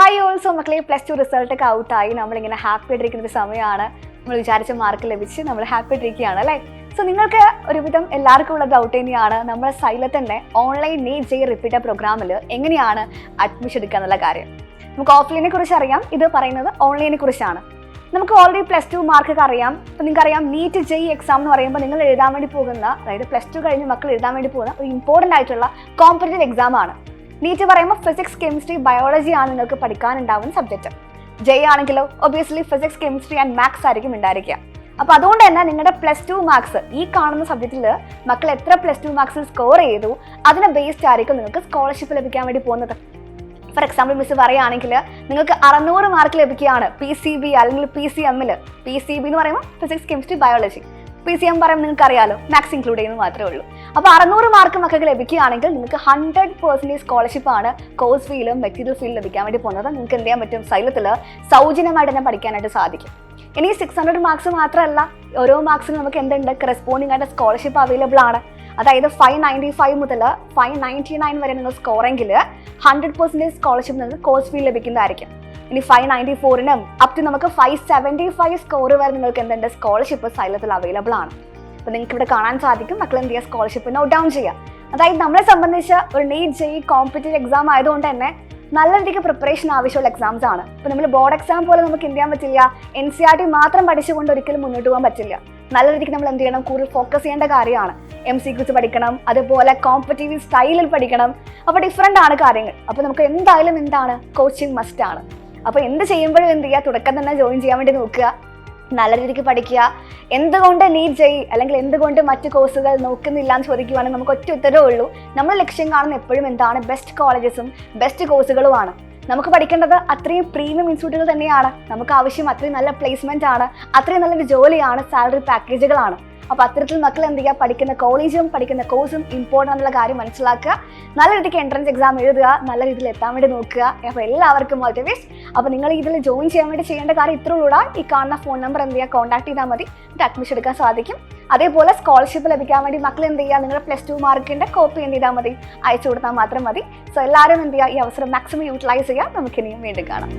Hi also മക്കളെ +2 റിസൾട്ടൊക്കെ ഔട്ടായി നമ്മളിങ്ങനെ ഹാപ്പി ആയിട്ടിരിക്കുന്ന ഒരു സമയമാണ്. നമ്മൾ വിചാരിച്ച മാർക്ക് ലഭിച്ച് നമ്മൾ ഹാപ്പി ആയിട്ടിരിക്കുകയാണ് അല്ലേ. സോ നിങ്ങൾക്ക് ഒരുവിധം എല്ലാവർക്കും ഉള്ള ഡൗട്ട് തന്നെയാണ് നമ്മുടെ സൈലത്ത് തന്നെ ഓൺലൈൻ നീറ്റ് ജെ റിപ്പീറ്റർ പ്രോഗ്രാമിൽ എങ്ങനെയാണ് അഡ്മിഷൻ എടുക്കുക എന്നുള്ള കാര്യം. നമുക്ക് ഓഫ്ലൈനെ കുറിച്ച് അറിയാം, ഇത് പറയുന്നത് ഓൺലൈനെ കുറിച്ചാണ്. നമുക്ക് ഓൾറെഡി +2 മാർക്കൊക്കെ അറിയാം. അപ്പോൾ നിങ്ങൾക്കറിയാം നീറ്റ് ജെ എക്സാം എന്ന് പറയുമ്പോൾ നിങ്ങൾ എഴുതാൻ വേണ്ടി പോകുന്ന, അതായത് +2 കഴിഞ്ഞ് മക്കൾ എഴുതാൻ വേണ്ടി പോകുന്ന ഒരു ഇമ്പോർട്ടൻ്റ് ആയിട്ടുള്ള കോമ്പറ്റീറ്റീവ് എക്സാം ആണ്. നീറ്റ് പറയുമ്പോൾ ഫിസിക്സ്, കെമിസ്ട്രി, ബയോളജി ആണ് നിങ്ങൾക്ക് പഠിക്കാനുണ്ടാവുന്ന സബ്ജക്റ്റ്. ജെ ആണെങ്കിലോ obviously physics, chemistry and maths ആയിരിക്കും ഉണ്ടായിരിക്കുക. അപ്പോൾ അതുകൊണ്ട് തന്നെ നിങ്ങളുടെ +2 മാർക്സ് ഈ കാണുന്ന സബ്ജക്റ്റിൽ മക്കൾ എത്ര +2 മാർക്സ് സ്കോർ ചെയ്തു അതിനെ ബേസ്ഡ് ആയിരിക്കും നിങ്ങൾക്ക് സ്കോളർഷിപ്പ് ലഭിക്കാൻ വേണ്ടി പോകുന്നത്. ഫോർ എക്സാമ്പിൾ മിസ് പറയുകയാണെങ്കിൽ നിങ്ങൾക്ക് 600 മാർക്ക് ലഭിക്കുകയാണ് PCB അല്ലെങ്കിൽ PCM-ൽ. PCB എന്ന് പറയുമ്പോൾ ഫിസിക്സ്, കെമിസ്ട്രി, ബയോളജി. PCM പറയുമ്പോൾ നിങ്ങൾക്ക് അറിയാലോ മാത്സ് ഇൻക്ലൂഡ് ചെയ്യുന്നത് മാത്രമേ ഉള്ളൂ. അപ്പോൾ 600 മാർക്ക് മക്കൾക്ക് ലഭിക്കുകയാണെങ്കിൽ നിങ്ങൾക്ക് 100% സ്കോളർഷിപ്പ് ആണ് കോഴ്സ് ഫീലും മെറ്റീരിയൽ ഫീലും ലഭിക്കാൻ വേണ്ടി പോകുന്നത്. നിങ്ങൾക്ക് എന്ത് ചെയ്യാൻ പറ്റും, സൈലത്തിൽ സൗജന്യമായിട്ട് തന്നെ പഠിക്കാനായിട്ട് സാധിക്കും. ഇനി 600 മാർക്സ് മാത്രമല്ല, ഓരോ മാർക്സിനും നമുക്ക് എന്തുണ്ട്, കറസ്പോണ്ടിങ് ആയിട്ട് സ്കോളർഷിപ്പ് അവൈലബിൾ ആണ്. അതായത് 595 മുതൽ 599 വരെ നിങ്ങൾ സ്കോറെങ്കിൽ 100% സ്കോളർഷിപ്പ് നിങ്ങൾക്ക് കോഴ്സ് ഫീ ലഭിക്കുന്നതായിരിക്കും. ഇനി 594-നും അപ് ടു നമുക്ക് 575 സ്കോർ വരെ നിങ്ങൾക്ക് എന്തുണ്ട്, സ്കോളർഷിപ്പ് സൈലത്തിൽ അവൈലബിൾ ആണ്. അപ്പോൾ നിങ്ങൾക്ക് ഇവിടെ കാണാൻ സാധിക്കും. മക്കൾ എന്ത് ചെയ്യുക, സ്കോളർഷിപ്പ് നോട്ട് ഡൗൺ ചെയ്യുക. അതായത് നമ്മളെ സംബന്ധിച്ച് ഒരു നീറ്റ് ജെ കോമ്പറ്റീറ്റീവ് എക്സാം ആയതുകൊണ്ട് തന്നെ നല്ല രീതിക്ക് പ്രിപ്പറേഷൻ ആവശ്യമുള്ള എക്സാംസ് ആണ്. ഇപ്പോൾ നമ്മൾ ബോർഡ് എക്സാം പോലെ നമുക്ക് എന്ത് ചെയ്യാൻ പറ്റില്ല, NCERT മാത്രം പഠിച്ചുകൊണ്ട് ഒരിക്കലും മുന്നോട്ട് പോകാൻ പറ്റില്ല. നല്ല രീതിക്ക് നമ്മൾ എന്ത് ചെയ്യണം, കൂടുതൽ ഫോക്കസ് ചെയ്യേണ്ട കാര്യമാണ്. MCQs പഠിക്കണം, അതുപോലെ കോമ്പറ്റീവ് സ്റ്റൈലിൽ പഠിക്കണം. അപ്പോൾ ഡിഫറെൻ്റ് ആണ് കാര്യങ്ങൾ. അപ്പോൾ നമുക്ക് എന്തായാലും എന്താണ്, കോച്ചിങ് മസ്റ്റ് ആണ്. അപ്പോൾ എന്ത് ചെയ്യുമ്പോഴും എന്ത് ചെയ്യുക, തുടക്കം തന്നെ ജോയിൻ ചെയ്യാൻ വേണ്ടി നോക്കുക, നല്ല രീതിക്ക് പഠിക്കുക. എന്തുകൊണ്ട് നീറ്റ് ജെ അല്ലെങ്കിൽ എന്തുകൊണ്ട് മറ്റ് കോഴ്സുകൾ നോക്കുന്നില്ല എന്ന് ചോദിക്കുകയാണെങ്കിൽ നമുക്ക് ഒറ്റ ഉത്തരവേ ഉള്ളൂ. നമ്മൾ ലക്ഷ്യം കാണുന്ന എപ്പോഴും എന്താണ്, ബെസ്റ്റ് കോളേജസും ബെസ്റ്റ് കോഴ്സുകളുമാണ്. നമുക്ക് പഠിക്കേണ്ടത് അത്രയും പ്രീമിയം ഇൻസ്റ്റിറ്റ്യൂട്ടുകൾ തന്നെയാണ്. നമുക്ക് ആവശ്യം അത്രയും നല്ല പ്ലേസ്മെന്റ് ആണ്, അത്രയും നല്ലൊരു ജോലിയാണ്, സാലറി പാക്കേജുകളാണ്. അപ്പോൾ അത്തരത്തിൽ മക്കൾ എന്ത് ചെയ്യുക, പഠിക്കുന്ന കോളേജും പഠിക്കുന്ന കോഴ്സും ഇമ്പോർട്ടൻ്റ് ആയിട്ടുള്ള കാര്യം മനസ്സിലാക്കുക. നല്ല രീതിക്ക് എൻട്രൻസ് എക്സാം എഴുതുക, നല്ല രീതിയിൽ എത്താൻ വേണ്ടി നോക്കുക. അപ്പോൾ എല്ലാവർക്കും ഓൾ ദി ബെസ്റ്റ്. അപ്പോൾ നിങ്ങൾ ഇതിൽ ജോയിൻ ചെയ്യാൻ വേണ്ടി ചെയ്യേണ്ട കാര്യം ഇത്ര ഉള്ളൂടാ. ഈ കാണുന്ന ഫോൺ നമ്പർ എന്ത് ചെയ്യുക, കോൺടാക്ട് ചെയ്താൽ മതി, അഡ്മിഷൻ എടുക്കാൻ സാധിക്കും. അതേപോലെ സ്കോളർഷിപ്പ് ലഭിക്കാൻ വേണ്ടി മക്കൾ എന്ത് ചെയ്യുക, നിങ്ങളുടെ +2 മാർക്കിൻ്റെ കോപ്പി എന്ത് ചെയ്താൽ മതി, അയച്ചു കൊടുത്താൽ മാത്രം മതി. സോ എല്ലാവരും എന്ത് ചെയ്യുക, ഈ അവസരം മാക്സിമം യൂട്ടിലൈസ് ചെയ്യുക. നമുക്കിനിയും വീണ്ടും കാണാം.